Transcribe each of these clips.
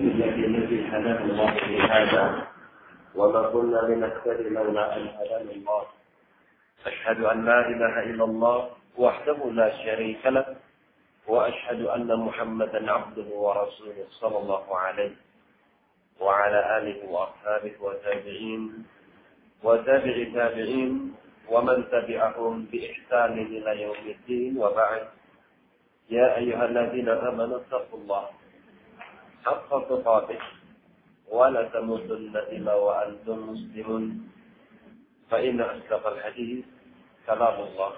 الذي هدانا الله لهذا وما كنا لنهتدي لولا أن هدانا الله. أشهد أن لا إله إلا الله وحده لا شريك له وأشهد أن محمدا عبده ورسوله صلى الله عليه وعلى آله وأصحابه وتابعين وتابع تابعين ومن تبعهم بإحسان إلى يوم الدين. وبعد، يا أيها الذين آمنوا اتقوا الله حق تقاته ولا تموتن إلا وأنتم مسلمون، فإن أصدق الحديث كلام الله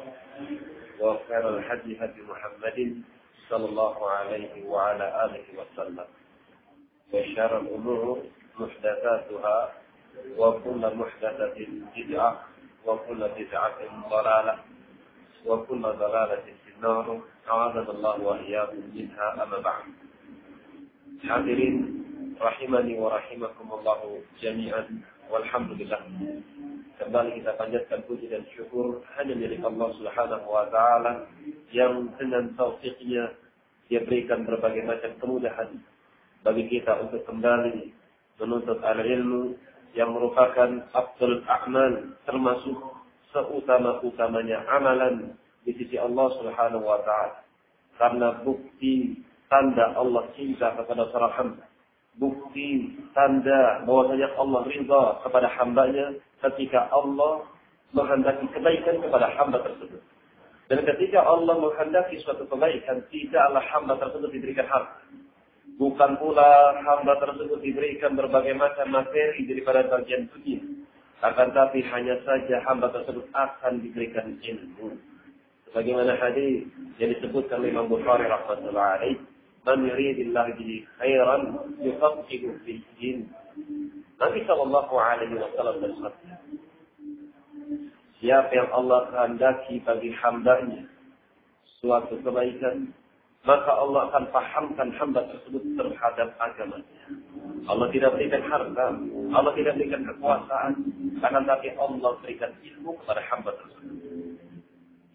وخير الهدي هدي محمد صلى الله عليه وعلى آله وسلم، وشر الأمور محدثاتها وكل محدثة بدعة وكل بدعة ضلالة وكل ضلالة في النار، أعاذنا الله وإياكم منها. أما بعد. Hadirin rahimani wa rahimakumullah jami'an, walhamdulillah. Kembali kita panjatkan puji dan syukur hanya milik Allah Subhanahu wa taala yang dengan taufiknya Dia berikan berbagai macam kemudahan bagi kita untuk kembali menuntut ilmu yang merupakan afdalul a'mal, termasuk seutama-utamanya amalan di sisi Allah Subhanahu wa taala. Karena bukti tanda Allah cinta kepada seorang hamba, bukti tanda bahwasanya Allah ridha kepada hambanya ketika Allah menghendaki kebaikan kepada hamba tersebut. Dan ketika Allah menghendaki suatu kebaikan, tidaklah hamba tersebut diberikan harta. Bukan pula hamba tersebut diberikan berbagai macam materi daripada bagian dunia. Akan tapi hanya saja hamba tersebut akan diberikan ilmu. Sebagaimana hadis yang disebutkan oleh Imam Bukhari rahmatullahi alaihi, "Man yuridillahu bihi khairan yufaqihu fid din." Nabi sallallahu alaihi wasallam bersabda, siapa yang Allah kehendaki bagi hambanya suatu kebaikan, maka Allah akan pahamkan hamba tersebut terhadap agamanya. Allah tidak berikan harta, Allah tidak berikan kekuasaan, akan tapi Allah berikan ilmu kepada hamba tersebut.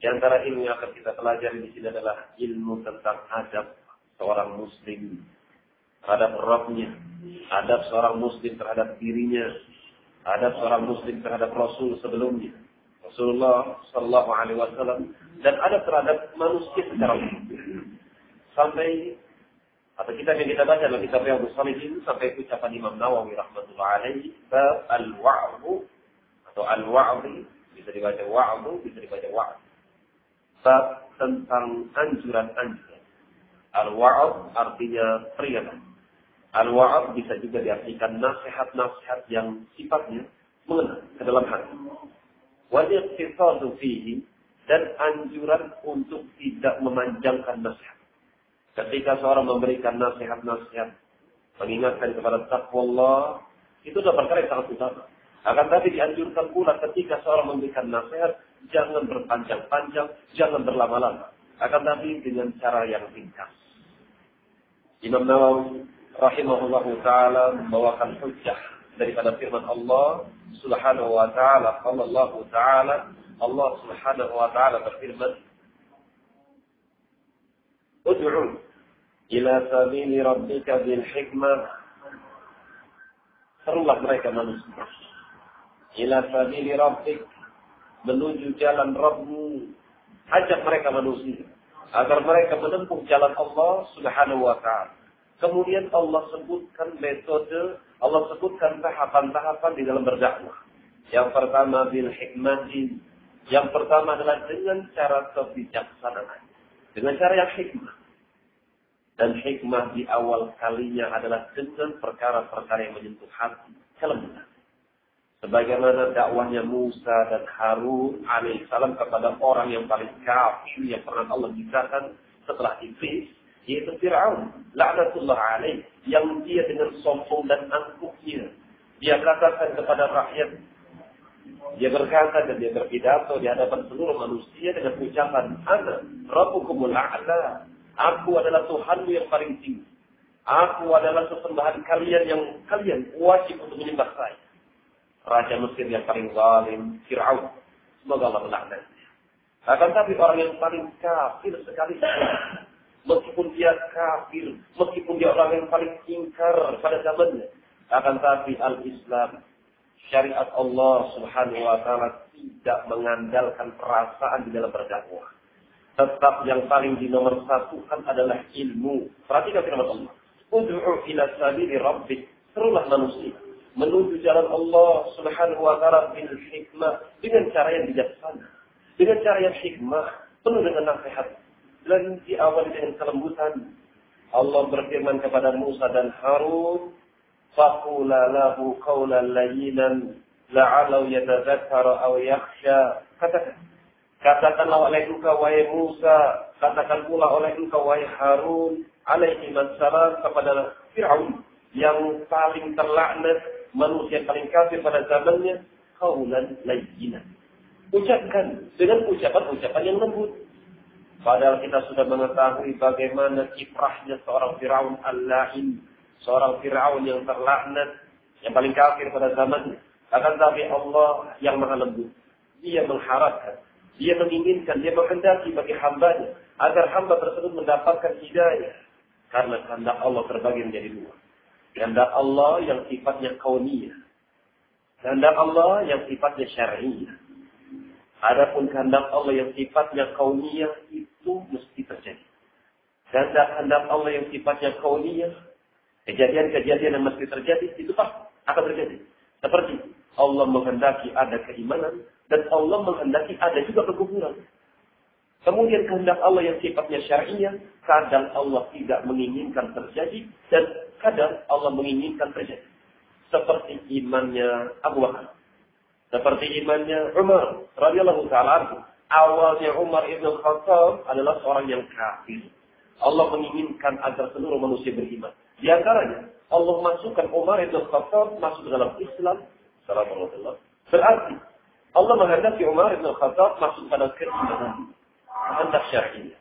Di antara ilmu yang akan kita pelajari di sini adalah ilmu tentang adab seorang muslim terhadap Rabbnya, adab seorang muslim terhadap dirinya, adab seorang muslim terhadap Rasul sebelumnya, Rasulullah Sallallahu Alaihi Wasallam, dan adab terhadap manusia secara umum. Sampai atau kitab yang kita baca adalah kitab Riyadhus Shalihin sampai ucapan Imam Nawawi rahmatullahi alaihi, bab al-wa'dhu atau al-wa'dhi, bisa dibaca wa'dhu, bisa dibaca wa'dh. Bab tentang anjuran-anjuran. Al-wa'd artinya peringatan. Al-wa'd bisa juga diartikan nasihat-nasihat yang sifatnya mengena ke dalam hati. Wal-iqtisadu fihi, dan anjuran untuk tidak memanjangkan nasihat. Ketika seorang memberikan nasihat-nasihat, mengingatkan kepada taqwa Allah, itu adalah perkara yang sangat utama. Akan tapi dianjurkan pula ketika seorang memberikan nasihat, jangan berpanjang-panjang, jangan berlama-lama. Akan tapi dengan cara yang ringkas. Imam Nawawi rahimahullahu ta'ala membawakan hujjah daripada firman Allah Subhanahu wa ta'ala. Allah Subhanahu wa ta'ala berfirman, "Ud'u ila sabili rabbika bil hikmah." Serulah mereka manusia. Ila sabili rabbik, menuju jalan Rabbmu. Ajak mereka manusia agar mereka menempuh jalan Allah Subhanahu wa ta'ala. Kemudian Allah sebutkan metode, Allah sebutkan tahapan-tahapan di dalam berdakwah. Yang pertama bil hikmati, yang pertama adalah dengan cara kebijaksanaan, dengan cara yang hikmah. Dan hikmah di awal kalinya adalah dengan perkara-perkara yang menyentuh hati, kelembutan. Sebagaimana dakwahnya Musa dan Harun alaihissalam kepada orang yang paling kafir yang pernah Allah ciptakan setelah Iblis, yaitu Fir'aun laknatullah alaih, yang dia dengan sombong dan angkuhnya dia katakan kepada rakyat, dia berkata dan dia berpidato di hadapan seluruh manusia dengan ucapan, "Ana Rabbukumul A'la." Aku adalah Tuhanmu yang paling tinggi. Aku adalah sesembahan kalian yang kalian wajib untuk menyembah saya. Raja Mesir yang paling zalim, Fir'aun. Semoga Allah melaknatnya. Akan tapi orang yang paling kafir sekali meskipun dia kafir, meskipun dia orang yang paling ingkar pada zamannya. Akan tapi al-Islam, syariat Allah Subhanahu wa taala tidak mengandalkan perasaan di dalam berdakwah. Tetap yang paling di nomor satu kan adalah ilmu. Perhatikan firman Allah. Ud'u ila sabili rabbik. Serulah manusia menuju jalan Allah Subhanahu wa taala bil hikmah, dengan cara yang bijaksana, dengan cara yang hikmah, penuh dengan nasihat. Dan diawali dengan kelembutan. Allah berfirman kepada Musa dan Harun, faqula lahu qawlan layyinan la'allahu yatadhakkaru aw yakhsha. Katakanlah oleh engkau wahai Musa, katakan pula oleh engkau wahai Harun alaihi wassalam kepada Fir'aun yang paling terlaknat, manusia paling kafir pada zamannya, qawlan layyinan. Ucapkan dengan ucapan-ucapan yang lembut. Padahal kita sudah mengetahui bagaimana kiprahnya seorang Fir'aun al-la'in, seorang Fir'aun yang terlaknat, yang paling kafir pada zamannya. Akan tapi Allah yang maha lembut, dia mengharapkan, dia menginginkan, dia menghendaki bagi hambanya agar hamba tersebut mendapatkan hidayah. Karena kehendak Allah terbagi menjadi dua. Kehendak Allah yang sifatnya kauniyah, kehendak Allah yang sifatnya syar'iyah. Adapun kehendak Allah yang sifatnya kauniyah itu mesti terjadi. Kehendak Allah yang sifatnya kauniyah, kejadian-kejadian yang mesti terjadi itu pasti akan terjadi. Seperti Allah menghendaki ada keimanan dan Allah menghendaki ada juga kekufuran. Kemudian kehendak Allah yang sifatnya syar'iyah, kadang Allah tidak menginginkan terjadi dan kadang Allah menginginkan terjadi. Seperti imannya Abu Bakar, seperti imannya Umar radhiyallahu ta'ala anhu. Awalnya Umar ibn Khattab adalah seorang yang kafir. Allah menginginkan agar seluruh manusia beriman. Di antaranya Allah masukkan Umar ibn Khattab masuk ke dalam Islam. Assalamualaikum. Berarti Allah menghendaki Umar ibn Khattab masuk pada keimanan, kehendak syar'i.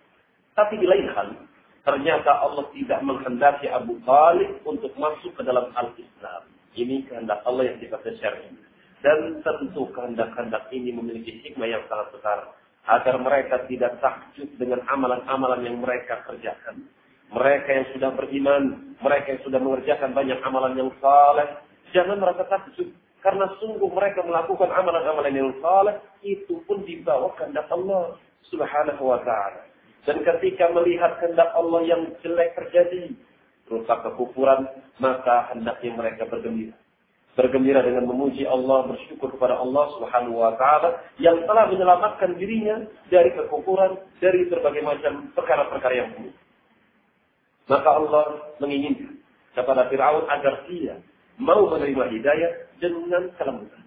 Tapi di lain hal, ternyata Allah tidak menghendaki Abu Talib untuk masuk ke dalam al-Islam. Ini kehendak Allah yang sifatnya syar'i. Dan tentu kehendak-kehendak ini memiliki hikmah yang sangat besar. Agar mereka tidak takjub dengan amalan-amalan yang mereka kerjakan. Mereka yang sudah beriman, mereka yang sudah mengerjakan banyak amalan yang saleh, jangan merasa takjub. Karena sungguh mereka melakukan amalan-amalan yang saleh, itu pun dibawa kehendak Allah Subhanahu wa ta'ala. Dan ketika melihat kehendak Allah yang jelek terjadi, rusak kekufuran, maka hendaknya mereka bergembira. Bergembira dengan memuji Allah, bersyukur kepada Allah Subhanahu wa ta'ala yang telah menyelamatkan dirinya dari kekufuran, dari berbagai macam perkara-perkara yang buruk. Maka Allah menginginkan kepada Fir'aun agar dia mau menerima hidayah dengan kelembutan.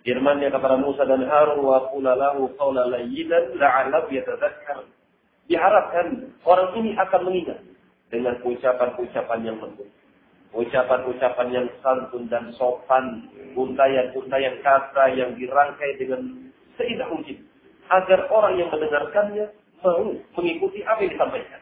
Firman-Nya kepada Musa dan Harun, wa qula lahu qawlan layyinan la'allahu yatadhakkar. Diharapkan orang ini akan mengingat dengan ucapan-ucapan yang lembut. Ucapan-ucapan yang santun dan sopan, untayan-untayan kata yang dirangkai dengan seindah mungkin, agar orang yang mendengarkannya mau mengikuti apa yang disampaikan.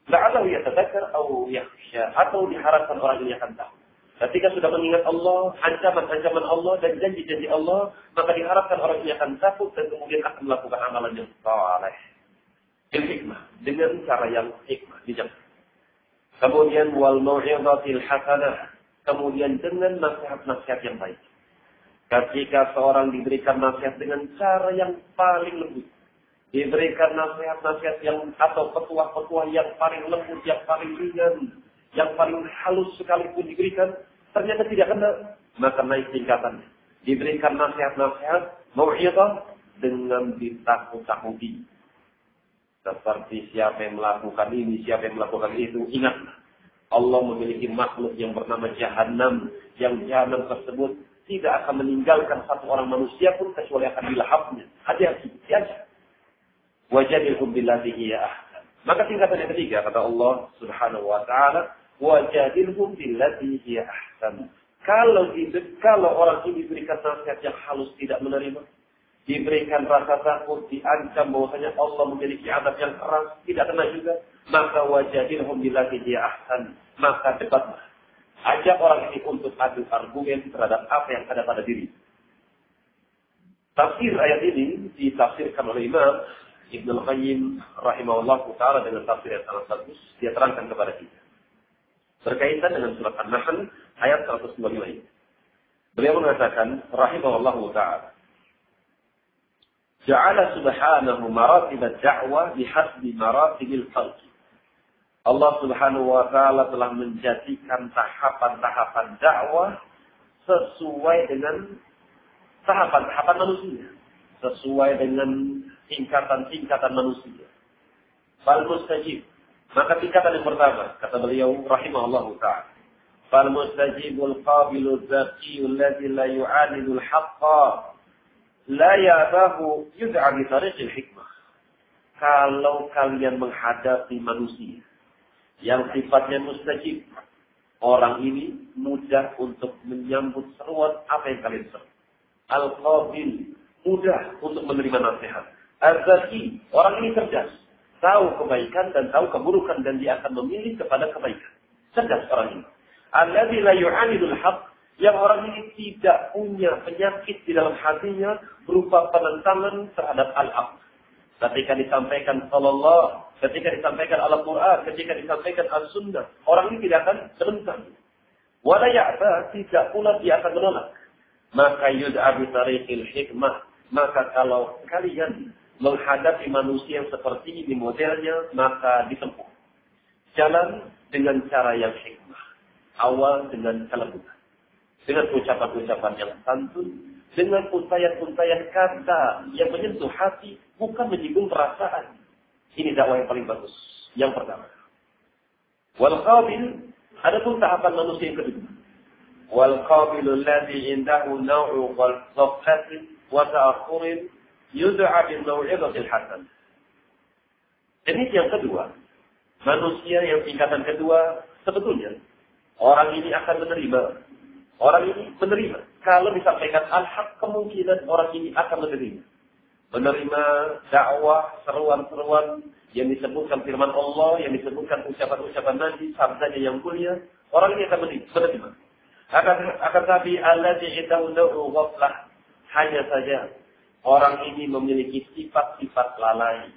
La'allahu yatadzakkar aw yakhsha, atau diharapkan orang ini akan tahu. Ketika sudah mengingat Allah, ancaman-ancaman Allah dan janji-janji Allah, maka diharapkan orang ini akan takut dan kemudian akan melakukan amalan yang saleh. Hikmah, dengan cara yang hikmah, bijaksana. Kemudian wal mau'izatil hasanah, kemudian dengan nasihat-nasihat yang baik. Ketika seorang diberikan nasihat dengan cara yang paling lembut, diberikan nasihat-nasihat yang atau petuah-petuah yang paling lembut, yang paling ringan, yang paling halus sekalipun diberikan, ternyata tidak kena, maka naik tingkatannya. Diberikan nasihat-nasihat mau'izah dengan ditakut-takuti. Seperti siapa yang melakukan ini, siapa yang melakukan itu. Ingatlah, Allah memiliki makhluk yang bernama Jahannam. Yang Jahannam tersebut tidak akan meninggalkan satu orang manusia pun kecuali akan dilahapnya. Hati-hati, hati-hati. Wajadilhum billati hiya ahsan. Maka tingkatan yang ketiga, kata Allah Subhanahu wa ta'ala, wajadilhum billati hiya ahsan. Kalau orang ini diberikan nasihat yang halus tidak menerima, diberikan rasa takut, diancam bahwasanya Allah memiliki azab yang keras, tidak kena juga, maka wajadilhum billati hiya ahsan. Maka debatlah. Ajak orang ini untuk adu argumen terhadap apa yang ada pada diri. Tafsir ayat ini ditafsirkan oleh Imam Ibnu Qayyim rahimahullah taala dengan tafsir yang sangat bagus, dia terangkan kepada kita berkaitan dengan surat An-Nahl ayat 125 ini. Beliau mengatakan rahimahullah taala, ja'ala subhanahu maratib ad-da'wah bihasbi maratibil khalq. Allah Subhanahu wa taala telah menjadikan tahapan-tahapan dakwah sesuai dengan tahapan-tahapan manusia, sesuai dengan tingkatan-tingkatan manusia. Fal mustajib, maka tingkatan yang pertama, kata beliau rahimahullahu ta'ala, fal mustajibul qabilul zaqiyul ladzi la yu'anidul haqqa la ya'bahu yud'a bi tariqil hikmah. Kalau kalian menghadapi manusia yang sifatnya mustajib, orang ini mudah untuk menyambut seruan apa yang kalian seru. Al-qabil, mudah untuk menerima nasihat. Az-zaki, orang ini cerdas, tahu kebaikan dan tahu keburukan dan dia akan memilih kepada kebaikan. Cerdas orang ini. Alladzi la yu'anidul haqq, yang orang ini tidak punya penyakit di dalam hatinya berupa penentangan terhadap al-haq. Ketika disampaikan sallallahu, ketika disampaikan Al-Quran, ketika disampaikan Al-Sunnah, orang ini tidak akan terentang. Wala ya'ba, tidak pula dia akan menolak. Maka yud'a bi tariqil hikmah, maka kalau kalian menghadapi manusia yang seperti ini modelnya, maka ditempuh jalan dengan cara yang hikmah. Awal dengan kelembutan, dengan ucapan-ucapan yang santun, dengan untayan-untayan kata yang menyentuh hati, bukan menyinggung perasaan. Ini dakwah yang paling bagus. Yang pertama. Wal qabil, adapun tahapan manusia yang kedua. Wal qabilul ladzi indahu naw'u ghaflatin wa ta'akhurin yud'a bil mau'izatil hasanah. Jenis yang kedua, manusia yang tingkatan kedua, sebetulnya orang ini akan menerima. Orang ini menerima. Kalau disampaikan al-haq, kemungkinan orang ini akan menerima. Menerima dakwah, seruan-seruan yang disebutkan firman Allah, yang disebutkan ucapan-ucapan Nabi, sabdanya yang mulia, orang ini akan menerima. Akan tapi alladzi indahu naw'u ghaflah, hanya saja orang ini memiliki sifat-sifat lalai,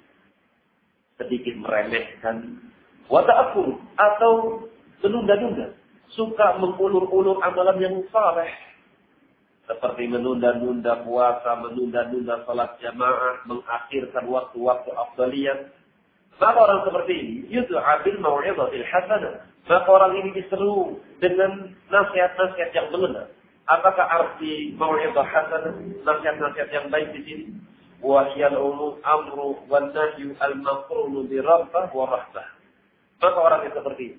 sedikit meremehkan, wa ta'akhur, atau menunda-nunda, suka mengulur-ulur amalan yang saleh. Seperti menunda-nunda puasa, menunda-nunda salat jamaah, mengakhirkan waktu-waktu afdaliyah. Maka orang seperti ini, yud'a bil mau'izatil hasanah. Maka orang ini diseru dengan nasihat-nasihat yang benar. Apakah arti mau'izah hasanah? Nasihat-nasihat yang baik di sini. Wa hiyal amru wan nahyu al-maqrunu bi rabbah wa rahbah. Maka orang yang seperti ini,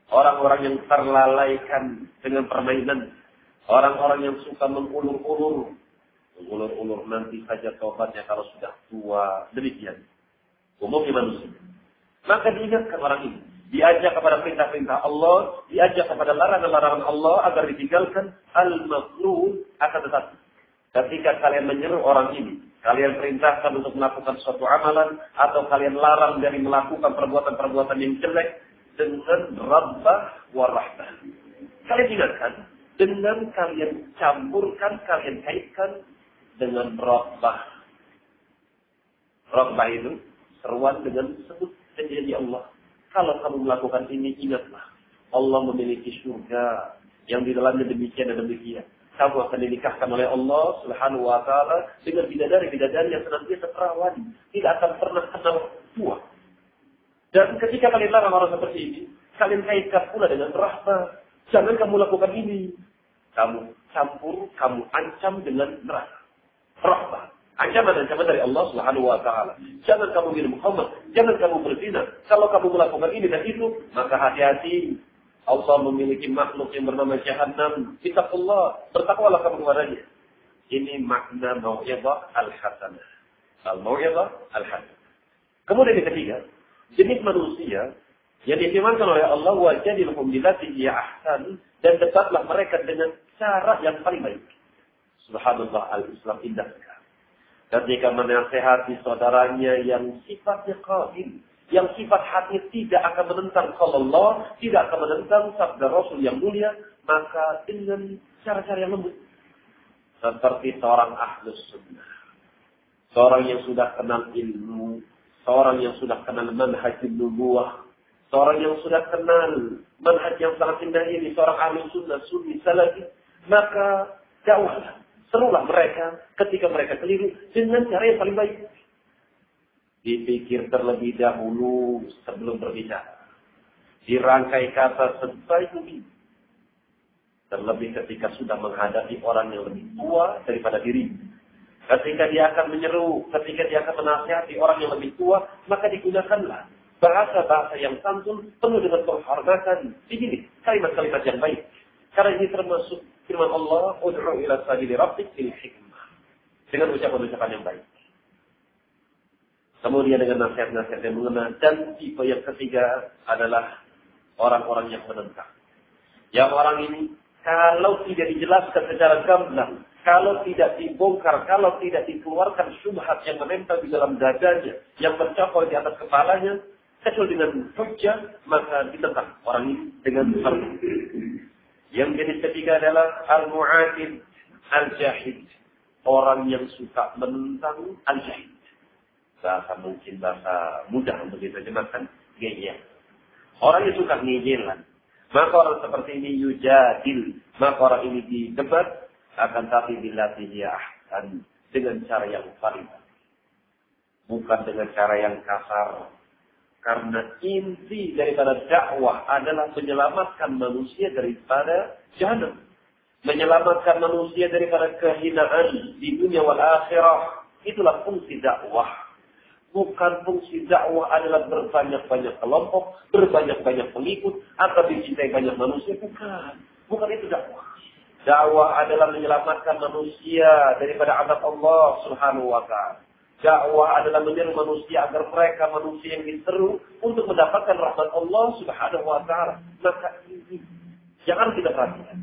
orang-orang yang terlalaikan dengan permainan, orang-orang yang suka mengulur-ulur nanti saja taubatnya kalau sudah tua, demikian umumnya manusia. Maka diingatkan orang ini, diajak kepada perintah-perintah Allah, diajak kepada larangan-larangan Allah agar ditinggalkan, al-maqrun, akan tetapi ketika kalian menyeru orang ini, kalian perintahkan untuk melakukan suatu amalan, atau kalian larang dari melakukan perbuatan-perbuatan yang jelek, dengan rabbah wa rahbah. Kalian ingatkan, dengan kalian campurkan, kalian kaitkan dengan rabbah. Rabbah itu seruan dengan sebut janji Allah. Kalau kamu melakukan ini, ingatlah, Allah memiliki surga yang di dalamnya demikian dan demikian. Kamu akan dinikahkan oleh Allah Subhanahu wa taala dengan bidadari-bidadari yang senantiasa perawan, tidak akan pernah kenal tua. Dan ketika kalian larang orang seperti ini, kalian kaitkan pula dengan rahmah. Jangan kamu lakukan ini. Kamu campur, kamu ancam dengan neraka. Rahmah. Ancaman-ancaman dari Allah Subhanahu wa taala. Jangan kamu minum khamr, jangan kamu berzina. Kalau kamu melakukan ini dan itu, maka hati-hati. Allah memiliki makhluk yang bernama Jahannam. Ittaqullah, bertakwalah kamu kepadanya. Ini makna mau'izah al-hasanah. Al-mau'izah al-hasanah. Kemudian yang ketiga, jenis manusia yang difirmankan oleh Allah, wajadilhum billati hiya ahsan, dan debatlah mereka dengan cara yang paling baik. Subhanallah, al-Islam indah sekali. Ketika menasehati saudaranya yang sifatnya qabil, yang sifat hati tidak akan menentang qala Allah, tidak akan menentang sabda Rasul yang mulia, maka dengan cara-cara yang lembut. Seperti seorang ahlus sunnah. seorang yang sudah kenal ilmu, seorang yang sudah kenal manhaj nubuwah, seorang yang sudah kenal manhaj yang sangat indah ini, seorang ahli sunnah, sunni, salafi, maka dakwahlah, serulah mereka ketika mereka keliru dengan cara yang paling baik. Dipikir terlebih dahulu sebelum berbicara. Dirangkai kata sebaik mungkin. Terlebih ketika sudah menghadapi orang yang lebih tua daripada diri. Ketika dia akan menyeru, ketika dia akan menasihati orang yang lebih tua, maka digunakanlah bahasa-bahasa yang santun, penuh dengan penghormatan. Ini kalimat-kalimat yang baik. Karena ini termasuk firman Allah, "Ud'u ila sabili rabbik bil hikmah." Dengan ucapan-ucapan yang baik. Kemudian dengan nasihat-nasihat yang mengena. Dan tipe yang ketiga adalah orang-orang yang menentang. Yang orang ini, kalau tidak dijelaskan secara gamblang, kalau tidak dibongkar, kalau tidak dikeluarkan syubhat yang menempel di dalam dadanya, yang mencapai di atas kepalanya, kecuali dengan hujjah, maka ditentang orang ini dengan harta. Yang jenis ketiga adalah al-mu'atid, al-jahid. Orang yang suka menentang al-jahid. Bahasa mungkin bahasa mudah untuk kita terjemahkan, ngeyel. Orang yang suka ngeyelan. Maka orang seperti ini yujadil. Maka orang ini didebat. Akan tapi dilatih ahsan. Dengan cara yang paling baik. Bukan dengan cara yang kasar. Karena inti daripada dakwah adalah menyelamatkan manusia daripada jahannam. Menyelamatkan manusia daripada kehinaan di dunia wal akhirah. Itulah fungsi dakwah. Bukan fungsi dakwah adalah berbanyak-banyak kelompok, berbanyak-banyak pengikut, atau dicintai banyak manusia. Bukan. Bukan itu dakwah. Dakwah adalah menyelamatkan manusia daripada azab Allah Subhanahu wa ta'ala. Dakwah adalah menyeru manusia agar mereka manusia yang diseru untuk mendapatkan rahmat Allah Subhanahu wa ta'ala. Maka ini jangan kita perhatikan.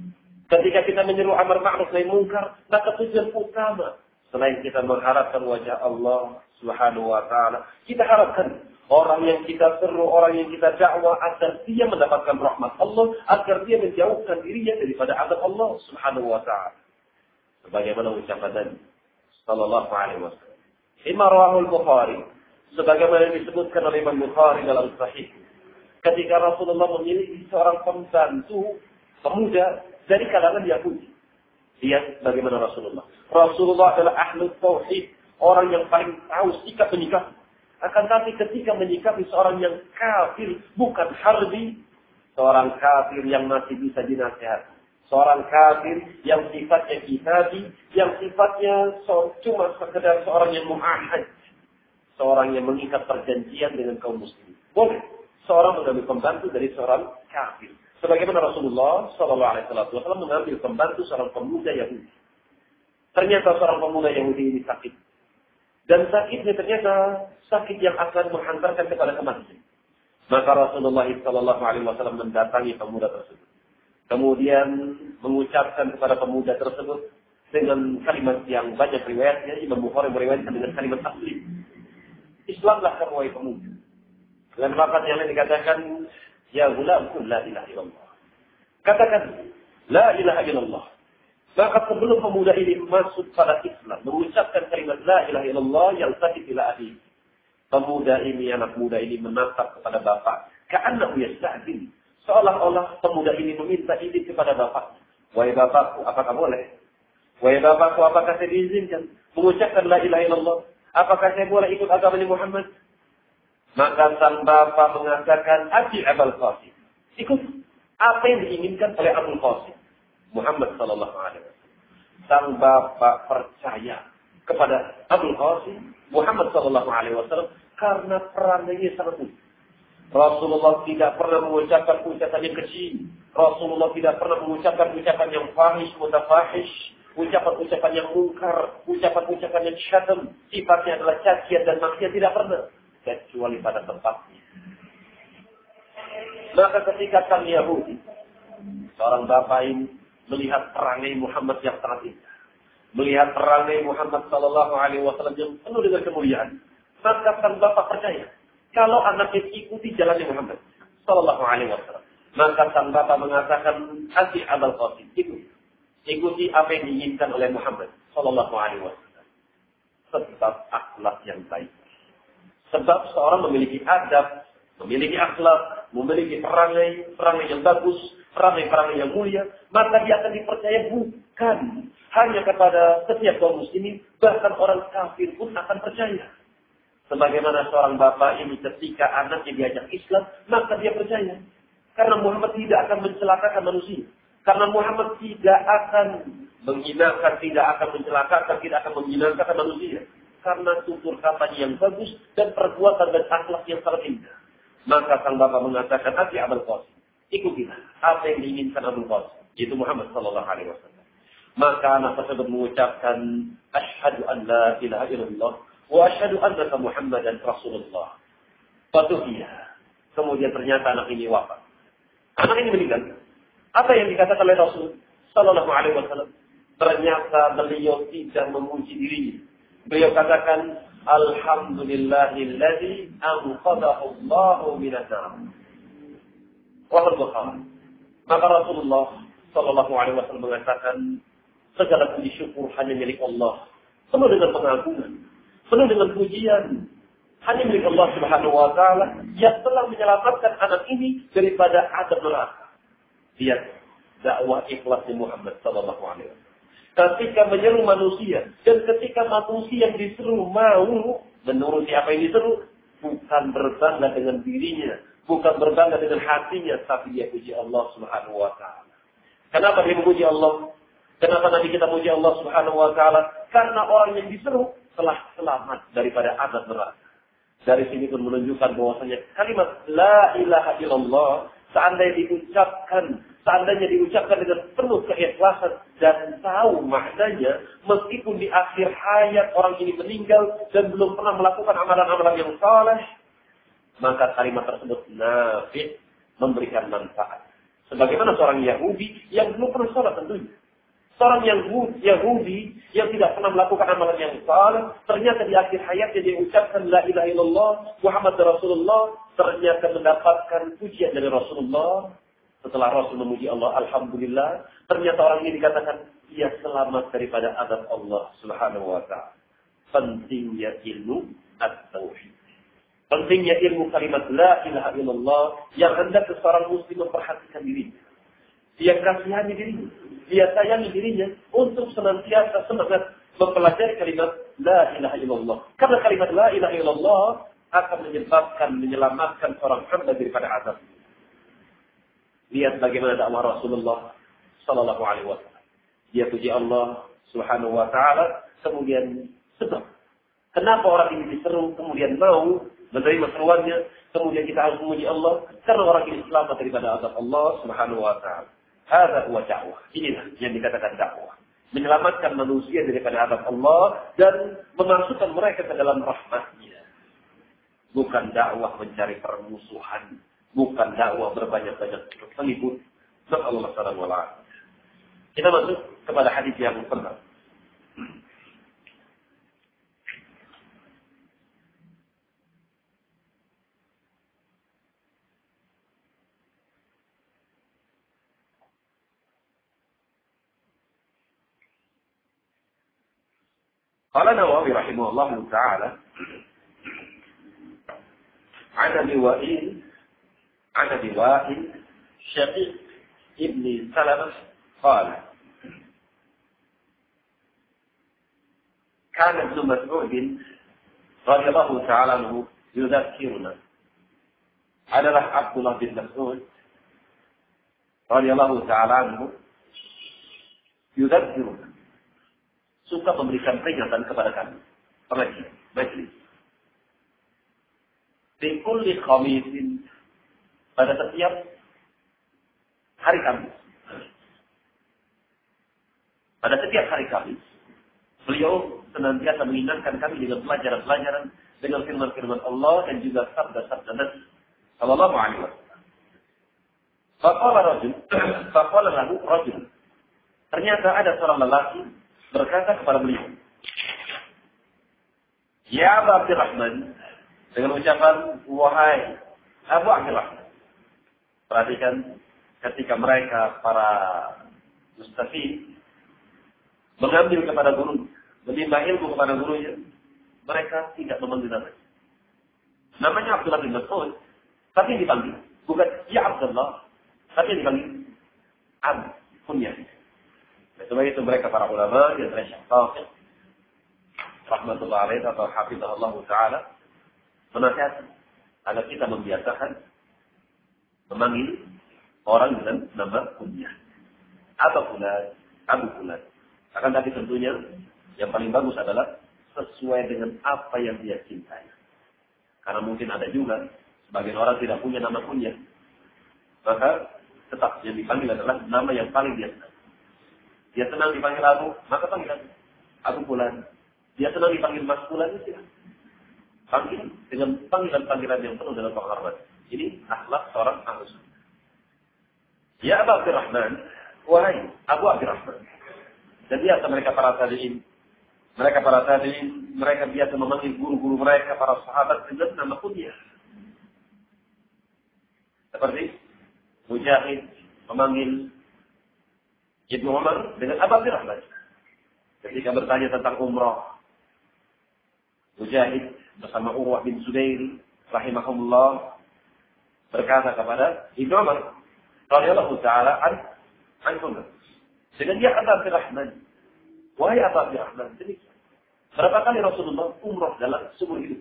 Ketika kita menyeru amar ma'ruf nahi munkar, maka tujuan utama selain kita mengharapkan wajah Allah Subhanahu wa ta'ala, kita harapkan orang yang kita seru, orang yang kita dakwah agar dia mendapatkan rahmat Allah, agar dia menjauhkan dirinya daripada azab Allah Subhanahu wa ta'ala. Sebagaimana ucapan Nabi sallallahu alaihi wasallam. Imam Rawahul Bukhari, sebagaimana yang disebutkan oleh Imam Bukhari dalam Sahih. Ketika Rasulullah memiliki seorang pembantu pemuda dari kalangan Yahudi. Lihat bagaimana Rasulullah. Rasulullah adalah ahli tauhid, orang yang paling tahu sikap menyikapi. Akan tapi ketika menyikapi seorang yang kafir, bukan harbi, seorang kafir yang masih bisa dinasihati. Seorang kafir yang sifatnya kitabi, yang sifatnya cuma sekedar seorang yang mu'ahad. Seorang yang mengikat perjanjian dengan kaum muslimin. Boleh. Seorang mengambil pembantu dari seorang kafir. Sebagaimana Rasulullah SAW mengambil pembantu seorang pemuda Yahudi. Ternyata seorang pemuda Yahudi ini sakit. Dan sakitnya ternyata sakit yang akan menghantarkan kepada kematian. Maka Rasulullah SAW mendatangi pemuda tersebut. Kemudian mengucapkan kepada pemuda tersebut dengan kalimat yang banyak riwayatnya. Imam Bukhari meriwayatkan dengan kalimat asli. Islamlah kamu wahai pemuda. Dengan lafaz yang lain dikatakan, ya gulam qul la ilaha illallah. Katakan la ilaha illallah. Maka sebelum pemuda ini masuk pada Islam, mengucapkan kalimat la ilaha illallah yang tadi ila abi. Pemuda ini, anak muda ini menatap kepada bapak. Ka'annahu yasta'din. Seolah-olah pemuda ini meminta izin kepada bapak. Wahai bapakku, apakah boleh? Wahai bapakku, apakah saya diizinkan mengucapkan la ilaha illallah? Apakah saya boleh ikut agamanya Muhammad? Maka sang bapak mengatakan, Abi Abul Qasim. Ikut apa yang diinginkan oleh Abul Qasim. Muhammad sallallahu alaihi wasallam. Sang bapak percaya kepada Abul Qasim, Muhammad sallallahu alaihi wasallam, karena perannya sangat mulia. Rasulullah tidak pernah mengucapkan ucapan yang kecil. Rasulullah tidak pernah mengucapkan ucapan yang fahish, mutafahish. Ucapan-ucapan yang mungkar. Ucapan-ucapan yang syatam. Sifatnya adalah cacian dan maksiat. Tidak pernah. Kecuali pada tempatnya. Maka ketika sang Yahudi, seorang bapak ini melihat perangai Muhammad yang sangat indah. Melihat perangai Muhammad sallallahu alaihi wasallam yang penuh dengan kemuliaan. Maka sang bapak percaya. Kalau anaknya ikuti jalannya Muhammad sallallahu alaihi wasallam, maka sang bapak mengatakan, "Hati Abul Qasim, ikuti apa yang diinginkan oleh Muhammad sallallahu alaihi wasallam." sebab akhlak yang baik. Sebab seorang memiliki adab, memiliki akhlak, memiliki perangai yang bagus, perangai yang mulia, maka dia akan dipercaya bukan hanya kepada setiap kaum muslimin, bahkan orang kafir pun akan percaya. Sebagaimana seorang bapak ini ketika anaknya diajak Islam, maka dia percaya. Karena Muhammad tidak akan mencelakakan manusia. Karena Muhammad tidak akan menghinakan, tidak akan mencelakakan, tidak akan menghinakan manusia. Karena tutur katanya yang bagus dan perbuatan dan akhlak yang sangat indah. Maka sang bapak mengatakan, "Ati Abul Qasim, ikutilah apa yang diinginkan Abul Qasim," yaitu Muhammad sallallahu alaihi wasallam. Maka anak tersebut mengucapkan, "Asyhadu an la ilaha illallah wa asyhadu annaka Muhammadan Rasulullah." Fatuhiya. Kemudian ternyata anak ini wafat. Anak ini meninggal. Apa yang dikatakan oleh Rasul sallallahu alaihi wasallam? Ternyata beliau tidak memuji dirinya. Beliau katakan, "Alhamdulillahilladzi anqadhahu Allahu minan nar." Wahai Bukhari. Maka Rasulullah sallallahu alaihi wasallam mengatakan, segala puji syukur hanya milik Allah. Penuh dengan pengagungan, penuh dengan pujian. Hanya milik Allah Subhanahu wa taala yang telah menyelamatkan anak ini daripada azab neraka. Lihat dakwah ikhlasnya Muhammad sallallahu alaihi wasallam. Ketika menyeru manusia dan ketika manusia yang diseru mau menuruti apa yang diseru, bukan berbangga dengan dirinya, bukan berbangga dengan hatinya, tapi dia puji Allah Subhanahu wa taala. Kenapa dia memuji Allah? Kenapa Nabi kita puji Allah Subhanahu wa taala? Karena orang yang diseru telah selamat daripada azab neraka. Dari sini pun menunjukkan bahwasanya kalimat la ilaha illallah seandainya diucapkan dengan penuh keikhlasan dan tahu maknanya, meskipun di akhir hayat orang ini meninggal dan belum pernah melakukan amalan-amalan yang saleh, maka kalimat tersebut nafi', memberikan manfaat. Sebagaimana seorang Yahudi yang belum pernah sholat tentunya. Seorang Yahudi yang tidak pernah melakukan amalan yang saleh, ternyata di akhir hayatnya dia ucapkan la ilaha illallah Muhammad Rasulullah, ternyata mendapatkan pujian dari Rasulullah. Setelah Rasul memuji Allah, alhamdulillah, ternyata orang ini dikatakan ia selamat daripada azab Allah Subhanahu wa taala. Pentingnya ilmu at-tauhid. Pentingnya ilmu kalimat la ilaha illallah yang hendak seorang muslim memperhatikan dirinya. Dia kasihani dirinya, dia sayangi dirinya untuk senantiasa semangat mempelajari kalimat la ilaha illallah. Karena kalimat la ilaha illallah akan menyelamatkan seorang hamba daripada azab. Lihat bagaimana dakwah Rasulullah sallallahu alaihi wasallam. Dia puji Allah Subhanahu wa taala, kemudian sebab kenapa orang ini diseru kemudian mau menerima seruannya, kemudian kita harus memuji Allah karena orang ini selamat daripada azab Allah Subhanahu wa taala. Hadza huwa dakwah. Inilah yang dikatakan dakwah. Menyelamatkan manusia daripada azab Allah dan memasukkan mereka ke dalam rahmat-Nya. Bukan dakwah mencari permusuhan, bukan dakwah berbanyak-banyak pengikut. Sallallahu alaihi wasallam. Kita masuk kepada hadis yang pertama. قال النووي رحمه الله تعالى عن أبي وائل شقيق ابن سلمة قال كان ابن مسعود رضي الله تعالى عنه يذكرنا adalah Abdullah bin Mas'ud radhiyallahu ta'ala anhu yudzakiruna, suka memberikan peringatan kepada kami. Majlis. Fi kulli khamisin, pada setiap hari Kamis. Pada setiap hari Kamis, beliau senantiasa mengingatkan kami dengan pelajaran-pelajaran, dengan firman-firman Allah dan juga sabda-sabda Nabi sallallahu alaihi wasallam. Faqala lahu rajul. Ternyata ada seorang lelaki berkata kepada beliau, "Ya Abu Abdurrahman," dengan ucapan wahai Abu Abdurrahman. Perhatikan ketika mereka para mustafid mengambil kepada guru, menimba ilmu kepada gurunya, mereka tidak memanggil namanya. Namanya Abdullah bin Mas'ud, tapi dipanggil bukan ya Abdullah, tapi dipanggil Abu kunyah. Sebab itu mereka para ulama di antara Syekh Taufiq rahmatullah alaihi atau hafizahullah taala menasihat agar kita membiasakan memanggil orang dengan nama kunyah. Abu Fulan, Abu Fulan. Akan tapi tentunya yang paling bagus adalah sesuai dengan apa yang dia cintai. Karena mungkin ada juga sebagian orang tidak punya nama kunyah. Maka tetap yang dipanggil adalah nama yang paling dia senang. Dia senang dipanggil Abu, maka panggil Abu Fulan. Dia senang dipanggil Mas Fulan, itu panggil dengan panggilan-panggilan yang penuh dengan penghormatan. Ini akhlak seorang ahli sunnah. Ya Abu Abdurrahman, wahai Abu Abdurrahman. Dan biasa mereka para tabi'in, mereka biasa memanggil guru-guru mereka, para sahabat dengan nama kunyah. Seperti Mujahid memanggil Ibnu Umar dengan Abu Abdurrahman. Ketika bertanya tentang umrah, Mujahid bersama Urwah bin Zubair rahimahumullah berkata kepada Ibnu Umar radhiyallahu taala anhu, dengan dia Abu Abdurrahman, wahai Abu Abdurrahman, demikian. Berapa kali Rasulullah umrah dalam seumur hidup?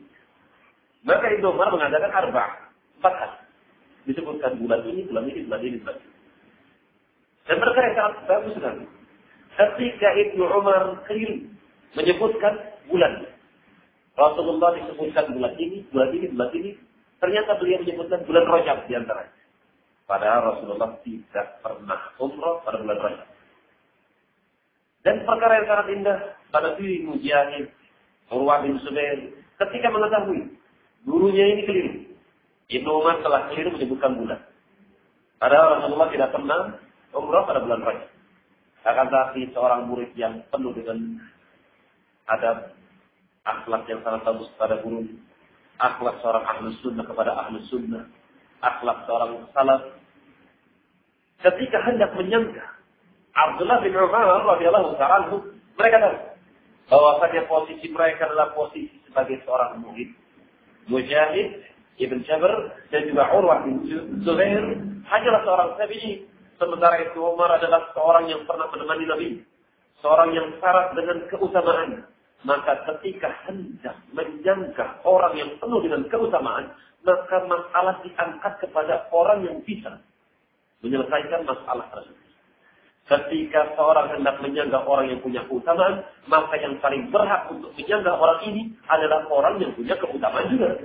Maka Ibnu Umar mengatakan 4 kali. Disebutkan bulan ini, bulan ini, bulan ini, bulan ini. Dan mereka yang sangat bagus sekali. Ketika Ibnu Umar keliru menyebutkan bulan, Rasulullah disebutkan bulan ini, bulan ini, bulan ini. Ternyata beliau menyebutkan bulan Rajab di antaranya. Padahal Rasulullah tidak pernah umrah pada bulan Rajab. Dan perkara yang sangat indah pada diri Mujahid, Urwah bin Zubair, ketika mengetahui gurunya ini keliru. Ibnu Umar telah keliru menyebutkan bulan. Padahal Rasulullah tidak pernah umrah pada bulan Rajab. Akan tetapi seorang murid yang penuh dengan adab, akhlak yang sangat bagus kepada guru, akhlak seorang ahlus sunnah kepada ahlus sunnah, akhlak seorang salaf, ketika hendak menyangka Abdullah bin Umar radhiyallahu ta'ala anhu, mereka tahu bahwasanya posisi mereka adalah posisi sebagai seorang murid. Mujahid Ibn Jabr dan juga Urwah bin Zubair hanyalah seorang tabi'in. Sementara itu Umar adalah seorang yang pernah menemani Nabi, seorang yang syarat dengan keutamaan. Maka ketika hendak menjangka orang yang penuh dengan keutamaan, maka masalah diangkat kepada orang yang bisa menyelesaikan masalah tersebut. Ketika seorang hendak menyanggah orang yang punya keutamaan, maka yang paling berhak untuk menyanggah orang ini adalah orang yang punya keutamaan juga.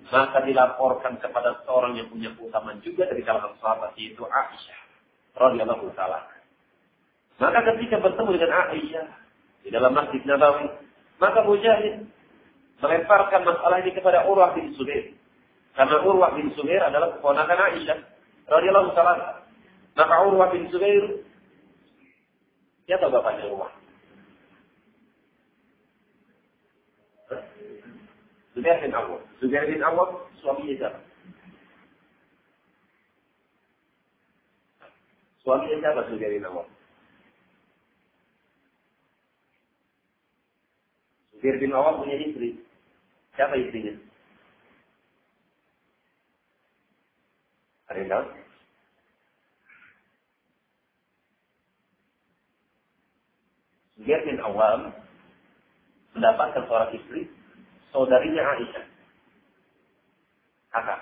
Maka dilaporkan kepada seorang yang punya keutamaan juga dari kalangan sahabat, yaitu Aisyah radhiyallahu taala. Maka ketika bertemu dengan Aisyah di dalam Masjid Nabawi, maka Mujahid melemparkan masalah ini kepada Urwah bin Zubair. Karena Urwah bin Zubair adalah keponakan Aisyah radhiyallahu taala. Maka Urwah bin Zubair, siapa bapaknya Urwah? Zubair bin Awwam. Zubair bin Awwam suaminya siapa? Suaminya siapa Zubair bin Awwam? Zubair bin Awwam punya istri. Siapa istrinya? Ada yang tahu? Zubair bin Awwam mendapatkan seorang istri, saudarinya Aisyah. Kakak.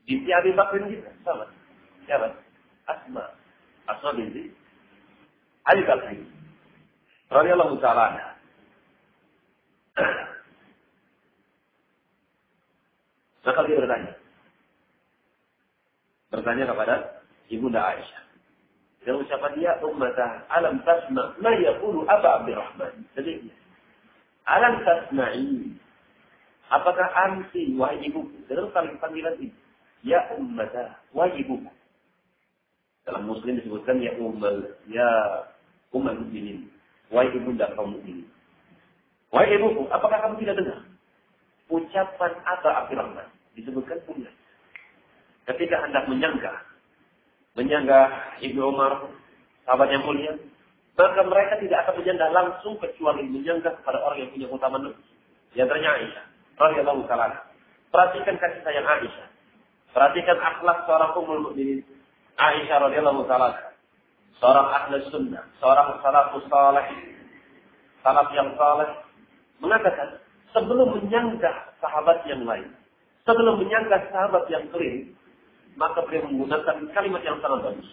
Binti Abi Bakr juga sama. Siapa? Asma. Asma binti Abi Bakr radhiyallahu ta'ala anha. Maka dia bertanya kepada Ibunda Aisyah. Dan ucapan dia, Ummatah, alam tasma' ma yaqulu Aba Abdurrahman. Jadi, alam tasma'i. Apakah anti, wahai ibuku? Dalam panggilan ini. Ya Ummatah, wahai ibuku. Dalam Muslim disebutkan, ya Ummal Mukminin. Wahai ibunda kaum mukminin. Wahai ibuku, apakah kamu tidak dengar? Ucapan Aba Abdurrahman. Disebutkan punya. Ketika hendak menyanggah Ibnu Umar, sahabat yang mulia, maka mereka tidak akan menyanggah langsung kecuali menyanggah kepada orang yang punya keutamaan lebih. Di antaranya Aisyah radhiyallahu taala. Perhatikan kasih sayang Aisyah. Perhatikan akhlak seorang ummul mukminin Aisyah radhiyallahu taala. Seorang ahli sunnah, seorang salafus saleh, salaf yang saleh mengatakan sebelum menyanggah sahabat yang lain, sebelum menyanggah sahabat yang keliru, maka beliau menggunakan kalimat yang sangat bagus.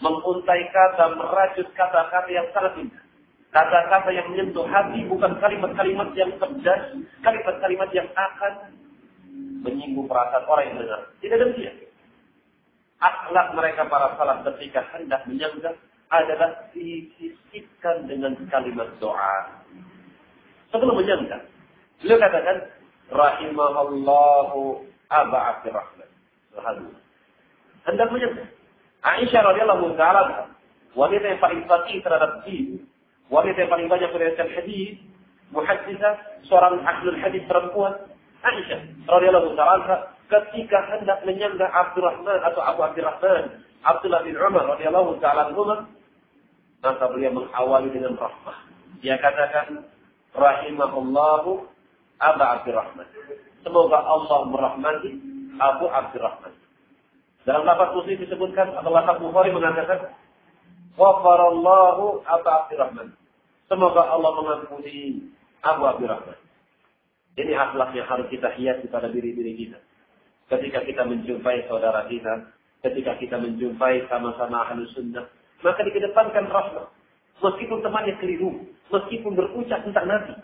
Menguntai kata, merajut kata-kata yang sangat indah. Kata-kata yang menyentuh hati, bukan kalimat-kalimat yang pedas, kalimat-kalimat yang akan menyinggung perasaan orang yang dengar. Tidak demikian. Akhlak mereka para salaf ketika hendak menyanggah adalah disisipkan dengan kalimat doa. Sebelum menyanggah, beliau katakan, Rahimahallahu Aba Abdurrahman. Alhamdulillah. Hendak menyanggah. Aisyah radhiyallahu ta'ala, wanita yang paling faqih terhadap din, wanita yang paling banyak meriwayatkan hadis, muhadditsah, seorang ahlul hadis perempuan, Aisyah radhiyallahu ta'ala, ketika hendak menyanggah Abdurrahman atau Abu Abdurrahman, Abdullah bin Umar radhiyallahu ta'ala anhuma, maka beliau mengawali dengan rahmah. Dia katakan, Rahimahullahu Aba Abdurrahman. Semoga Allah merahmati Abu Abdurrahman. Dalam lafaz Muslim disebutkan, atau lafaz Bukhari mengatakan, Ghafarallahu Aba Abdurrahman. Semoga Allah mengampuni Abu Abdurrahman. Ini akhlak yang harus kita hiasi pada diri-diri kita. Ketika kita menjumpai saudara kita, ketika kita menjumpai sama-sama ahlu sunnah, maka dikedepankan rahmat. Meskipun temannya keliru, meskipun berucap tentang Nabi.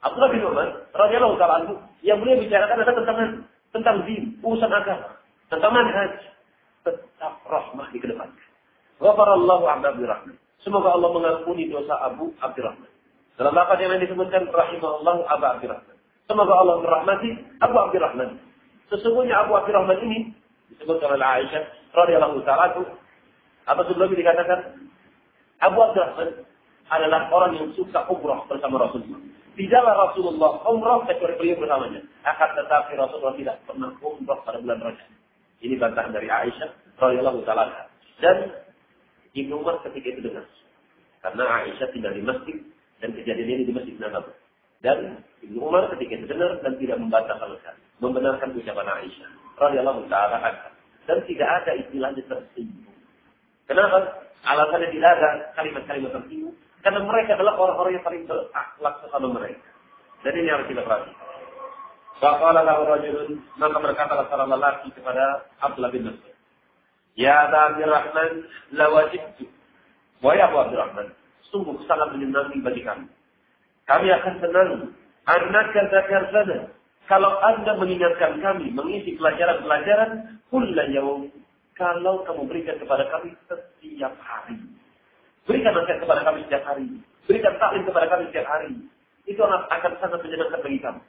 Abdullah bin Umar, radhiyallahu ta'ala anhu, yang beliau bicarakan adalah tentang Nabi, tentang din, urusan agama, tentang manhaj, tetap rahmah dikedepankan. Ghafarallahu Abu Abdurrahman. Semoga Allah mengampuni dosa Abu Abdurrahman. Dalam lafaz yang lain disebutkan, Rahimahullahu Abu Abdurrahman. Semoga Allah merahmati Abu Abdurrahman. Sesungguhnya Abu Abdurrahman ini disebutkan oleh Aisyah radhiyallahu ta'ala atau sebelumnya dikatakan Abu Abdurrahman adalah orang yang suka umrah bersama Rasulullah. Tidaklah Rasulullah umrah kecuali beliau bersamanya. Akan tetapi Rasulullah tidak pernah umrah pada bulan Rajab. Ini bantahan dari Aisyah radhiyallahu ta'ala. Dan Ibnu Umar ketika itu dengar. Karena Aisyah tinggal di masjid dan kejadian ini di Masjid Nabawi. Dan Ibnu Umar ketika itu dengar dan tidak membantah sama sekali. Membenarkan ucapan Aisyah radhiyallahu ta'ala anha. Dan tidak ada istilahnya tersinggung. Kenapa? Alasannya tidak ada kalimat-kalimat tersinggung. Karena mereka adalah orang-orang yang paling berakhlak sesama mereka. Dan ini harus kita perhatikan. Faqala lahu rajulun, maka berkatalah seorang lelaki kepada Abdullah bin Mas'ud. Ya Abdurrahman, lawajibtu. Wahai Abu Abdurrahman, sungguh sangat menyenangi bagi kami. Kami akan senang. Annaka dzakartana. Kalau Anda mengingatkan kami, mengisi pelajaran-pelajaran, kulla yaum. Kalau kamu berikan kepada kami setiap hari. Berikan nasihat kepada kami setiap hari. Berikan taklim kepada kami setiap hari. Itu akan sangat menyenangkan bagi kami.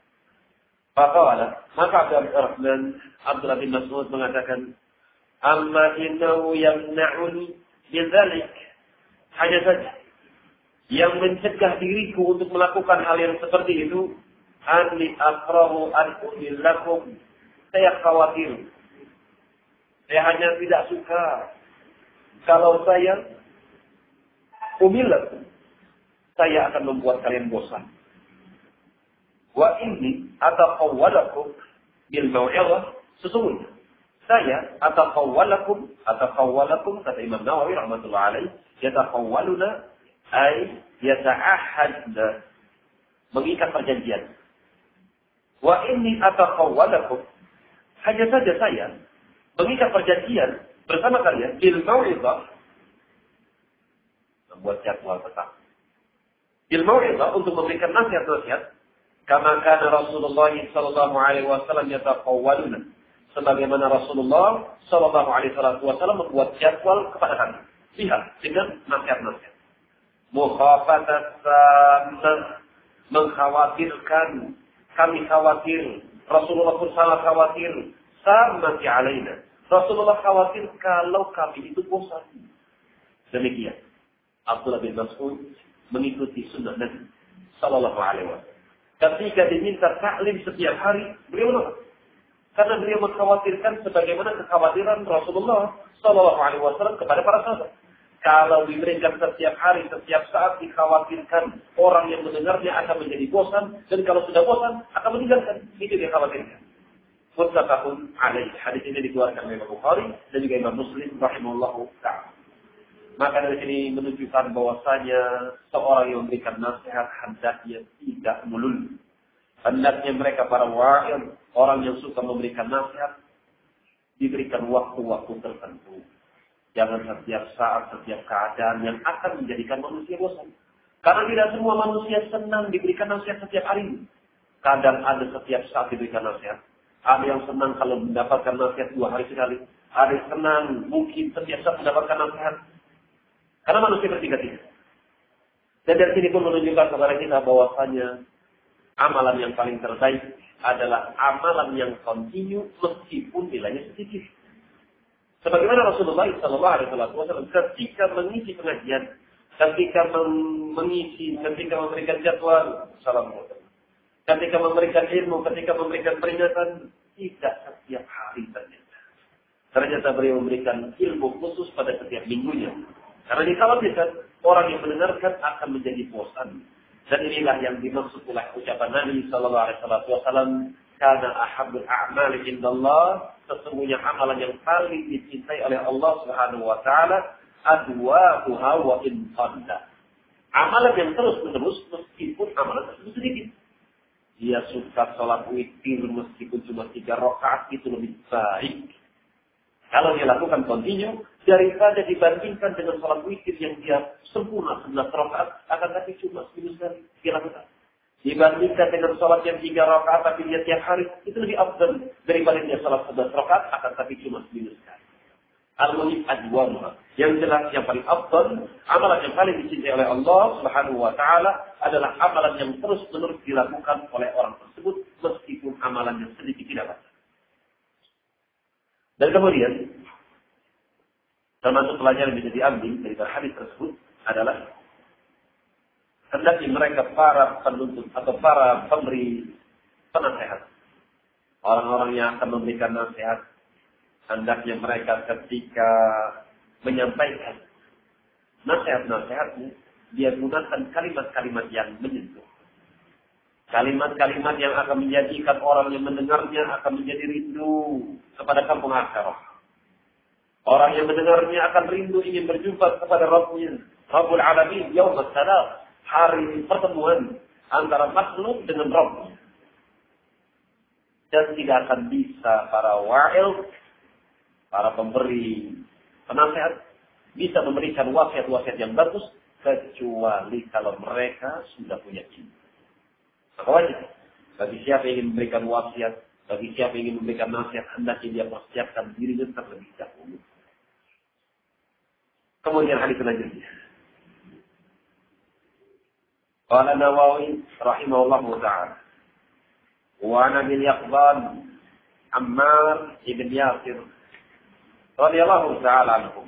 Maka Abdullah bin Mas'ud mengatakan, Amma innahu yamna'uni min dzalik. Hanya saja yang mencegah diriku untuk melakukan hal yang seperti itu, anni akrahu an udillakum. Saya khawatir. Saya hanya tidak suka kalau saya umilat, saya akan membuat kalian bosan. Wa inni ataqawwalakum bil mau'izah. Sesungguhnya saya ataqawwalakum kata Imam Nawawi rahmatullahi alaihi, yataqawwaluna ay yata'ahadna, mengikat perjanjian. Wa inni ataqawwalakum, hanya saja saya mengikat perjanjian bersama kalian bil mau'izah, membuat jadwal tetap. Bil mau'izah, untuk memberikan nasihat-nasihat, kama kana Rasulullah sallallahu alaihi wasallam yataqawwaluna, sebagaimana Rasulullah sallallahu alaihi wasallam membuat jadwal kepada kami. Lihat dengan nasihat-nasihat. Mukhafatat sama, mengkhawatirkan, kami khawatir, Rasulullah pun sangat khawatir, sama di alaina. Rasulullah khawatir kalau kami itu bosan. Demikian Abdullah bin Mas'ud mengikuti sunnah Nabi sallallahu alaihi wasallam. Ketika diminta taklim setiap hari, beliau menolak. Karena beliau mengkhawatirkan sebagaimana kekhawatiran Rasulullah sallallahu alaihi wasallam kepada para sahabat. Kalau diberikan setiap hari, setiap saat, dikhawatirkan orang yang mendengarnya akan menjadi bosan, dan kalau sudah bosan akan meninggalkan. Itu dikhawatirkan. Muttafaqun alaih. Hadis ini dikeluarkan oleh Bukhari dan juga Imam Muslim rahimahullahu ta'ala. Maka dari sini menunjukkan bahwasanya seorang yang memberikan nasihat hendaknya tidak melulu. Hendaknya mereka para wa'id, orang yang suka memberikan nasihat, diberikan waktu-waktu tertentu. Jangan setiap saat, setiap keadaan yang akan menjadikan manusia bosan. Karena tidak semua manusia senang diberikan nasihat setiap hari. Kadang ada setiap saat diberikan nasihat. Ada yang senang kalau mendapatkan nasihat 2 hari sekali. Ada yang senang mungkin setiap saat mendapatkan nasihat. Karena manusia bertiga-tiga. Dan dari sini pun menunjukkan kepada kita bahwasanya amalan yang paling terbaik adalah amalan yang kontinu meskipun nilainya sedikit. Sebagaimana Rasulullah SAW ketika mengisi pengajian, ketika memberikan jadwal, ketika memberikan ilmu, ketika memberikan peringatan, tidak setiap hari ternyata. Ternyata beliau memberikan ilmu khusus pada setiap minggunya. Karena dikhawatirkan orang yang mendengarkan akan menjadi bosan. Dan inilah yang dimaksud oleh ucapan Nabi SAW, karena ahabbul a'mali indallah, sesungguhnya amalan yang paling dicintai oleh Allah Subhanahu wa taala adwaquha wa in qalla. Amalan yang terus-menerus meskipun amalan tersebut sedikit. Dia suka sholat witir meskipun cuma 3 rakaat itu lebih baik. Kalau dia lakukan kontinu daripada dibandingkan dengan sholat witir yang dia sempurna 11 rakaat akan tapi cuma seminggu sekali dia lakukan. Dibandingkan dengan sholat yang 3 rakaat tapi dia tiap hari, itu lebih afdal daripada dia sholat 11 rakaat akan tapi cuma seminggu sekali. Al-Muhim adwamuha. Yang jelas yang paling afdal, amalan yang paling dicintai oleh Allah Subhanahu wa taala adalah amalan yang terus-menerus dilakukan oleh orang tersebut meskipun amalan yang sedikit tidak banyak. Dan kemudian termasuk pelajaran yang bisa diambil dari hadis tersebut adalah hendaknya mereka para penuntut atau para pemberi penasehat, orang-orang yang akan memberikan nasihat, hendaknya mereka ketika menyampaikan nasihat-nasihatnya, dia gunakan kalimat-kalimat yang menyentuh. Kalimat-kalimat yang akan menjadikan orang yang mendengarnya akan menjadi rindu kepada kampung akhirat. Orang yang mendengarnya akan rindu ingin berjumpa kepada Rabbnya, Rabbul Alamin, Yaum As-Salam, hari pertemuan antara makhluk dengan Rabb. Dan tidak akan bisa para wa'il, para pemberi penasehat, bisa memberikan wasiat-wasiat yang bagus, kecuali kalau mereka sudah punya ilmu. Maka wajib, bagi siapa yang ingin memberikan wasiat, bagi siapa yang ingin memberikan nasihat, hendaknya dia persiapkan dirinya terlebih dahulu. Kemudian hadis selanjutnya. Qala Nawawi rahimahullahu ta'ala. Wa ana bil Yaqban Ammar ibn Yasir radhiyallahu ta'ala anhu.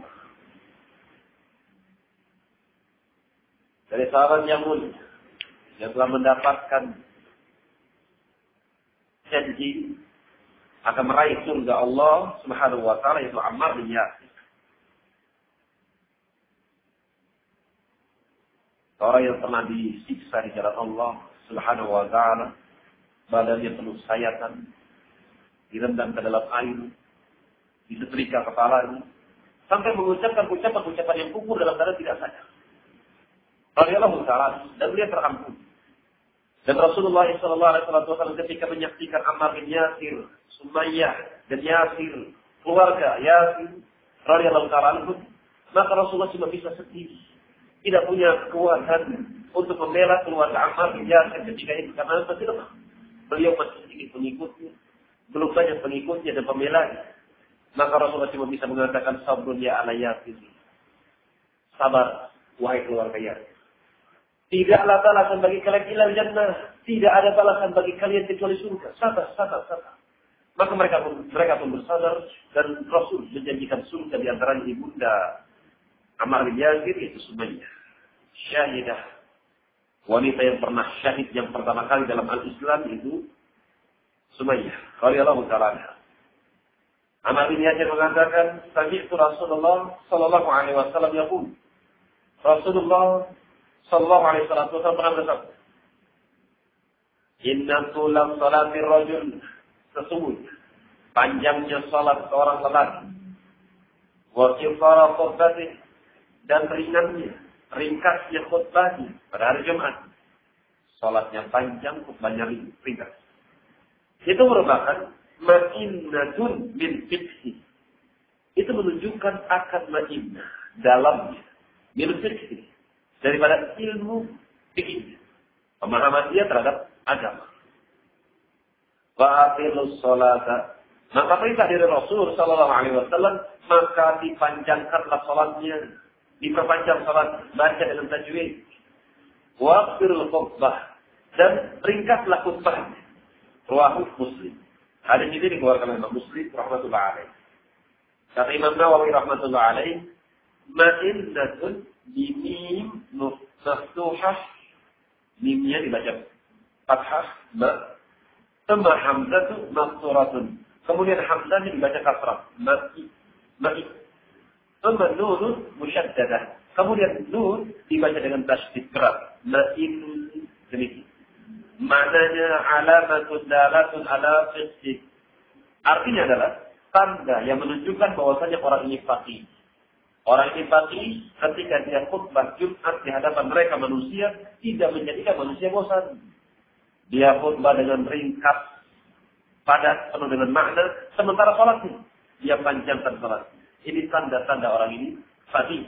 Dari sahabat yang mulia yang telah mendapatkan janji akan meraih surga Allah Subhanahu wa taala, yaitu Ammar bin Yasir. Orang yang pernah disiksa di jalan Allah Subhanahu wa taala, badannya penuh sayatan, direndam ke dalam air, disetrika kepalanya, sampai mengucapkan ucapan-ucapan yang kufur dalam keadaan tidak sadar. Radhiyallahu ta'ala, dan dia terampuni. Dan Rasulullah SAW ketika menyaksikan Ammar bin Yasir, Sumayyah dan Yasir, keluarga Yasir, radhiyallahu ta'ala, maka Rasulullah cuma bisa sedih. Tidak punya kekuatan untuk membela keluarga Ammar bin Yasir ketika itu. Karena tidak. Beliau masih sedikit pengikutnya. Belum banyak pengikutnya dan pembelanya. Maka Rasulullah cuma bisa mengatakan, sabrun ya ala Yasir. Sabar, wahai keluarga Yasir. Tidaklah balasan bagi kalian illa jannah. Tidak ada balasan bagi kalian kecuali surga. Sabar, sabar, sabar. Maka mereka pun bersabar dan Rasul menjanjikan surga di antaranya ibunda Ammar bin Yasir, itu Sumayyah. Syahidah. Wanita yang pernah syahid yang pertama kali dalam al-Islam itu Sumayyah radhiyallahu ta'ala anha. Ammar bin Yasir mengatakan, sami'tu Rasulullah sallallahu alaihi wasallam yaqul, Rasulullah sallallahu alaihi wasallam pernah bersabda, "Inna tulam salatir rajul," sesungguhnya panjangnya salat seorang lelaki, wa qisara khutbatih, dan ringkasnya khutbahnya pada hari Jumat. Salatnya panjang, khutbahnya ringkas. Itu merupakan ma'innatun min fiqhi. Itu menunjukkan akan ma'innah dalamnya min fiqhi, daripada ilmu fikih, pemahaman dia terhadap agama. Wa aqilus salata, maka perintah dari Rasul sallallahu alaihi wasallam, maka dipanjangkanlah salatnya, diperpanjang salat, baca dengan tajwid. Wa aqilul khutbah, dan ringkaslah khutbah. Rawahu Muslim. Hadis ini dikeluarkan oleh Imam Muslim rahmatullah alaih. Kata Imam Nawawi rahmatullah alaih, ma'innatun bimim maftuhah, mimnya dibaca fathah, thumma hamzatu maqsuratun, kemudian hamzahnya dibaca kasrah, ma'i, thumma nunun musyaddadah, kemudian nun dibaca dengan tasydid keras, ma'in, demikian. Maknanya alamatun dalatun ala fiqh, artinya adalah tanda yang menunjukkan bahwasanya orang ini faqih. Orang ini faqih ketika dia khutbah Jumat di hadapan mereka manusia, tidak menjadikan manusia bosan. Dia khutbah dengan ringkas, padat, penuh dengan makna, sementara sholatnya dia panjangkan sholat. Ini tanda-tanda orang ini faqih.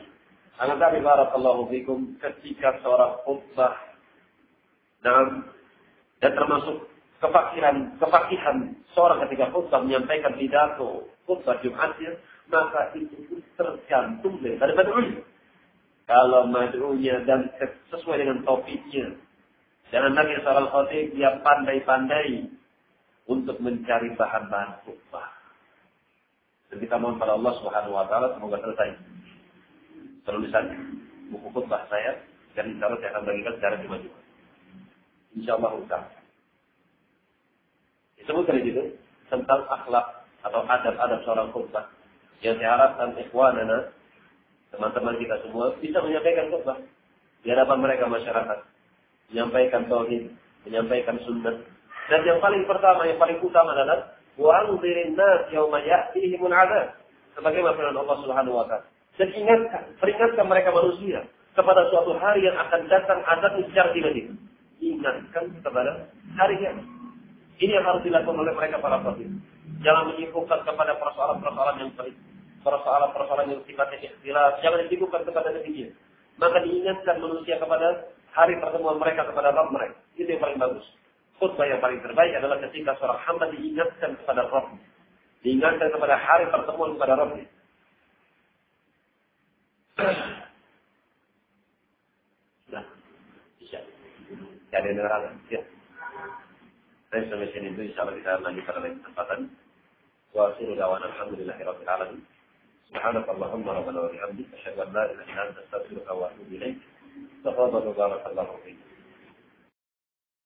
Angkat barakallahu fikum, ketika seorang khutbah dan termasuk kefakihan seorang ketika khutbah menyampaikan pidato khutbah Jumatnya, maka itu pun tergantung dari mad'unya. Kalau mad'unya dan sesuai dengan topiknya, dan Nabi sallallahu alaihi wasallam dia pandai-pandai untuk mencari bahan-bahan khutbah. Dan kita mohon pada Allah Subhanahu wa taala semoga selesai penulisan buku khutbah saya, dan insyaallah saya akan bagikan secara Jumat. Insyaallah utama. Disebutkan di situ tentang akhlak atau adab-adab seorang khutbah. Yang saya harapkan ikhwanana, teman-teman kita semua bisa menyampaikan khutbah di hadapan mereka masyarakat, menyampaikan tauhid, menyampaikan sunnah. Dan yang paling pertama, yang paling utama adalah wa'anzirin nas yauma ya'tihimul 'adzab. Sebagaimana firman Allah Subhanahu wa taala. Dan peringatkan mereka manusia kepada suatu hari yang akan datang azab secara tiba-tiba. Ingatkan kepada hari kiamat. Ini yang harus dilakukan oleh mereka para faqih. Jangan menyibukkan kepada persoalan-persoalan yang pelik, persoalan-persoalan yang sifatnya ikhtilaf. Jangan disibukkan kepada demikian. Maka diingatkan manusia kepada hari pertemuan mereka kepada Rabb mereka. Itu yang paling bagus. Khutbah yang paling terbaik adalah ketika seorang hamba diingatkan kepada Rabb, diingatkan kepada hari pertemuan kepada Rabb. Nah, bisa. Ada yang dengar ya. Saya sampai sini itu insyaallah kita lanjut pada lain kesempatan. Wa akhiru da'wana alhamdulillahirabbil alamin. Subhanakallahumma rabbana wa bihamdika asyhadu an la ilaha illa anta astaghfiruka wa atubu ilaik. Tafadhalu barakallahu fiik.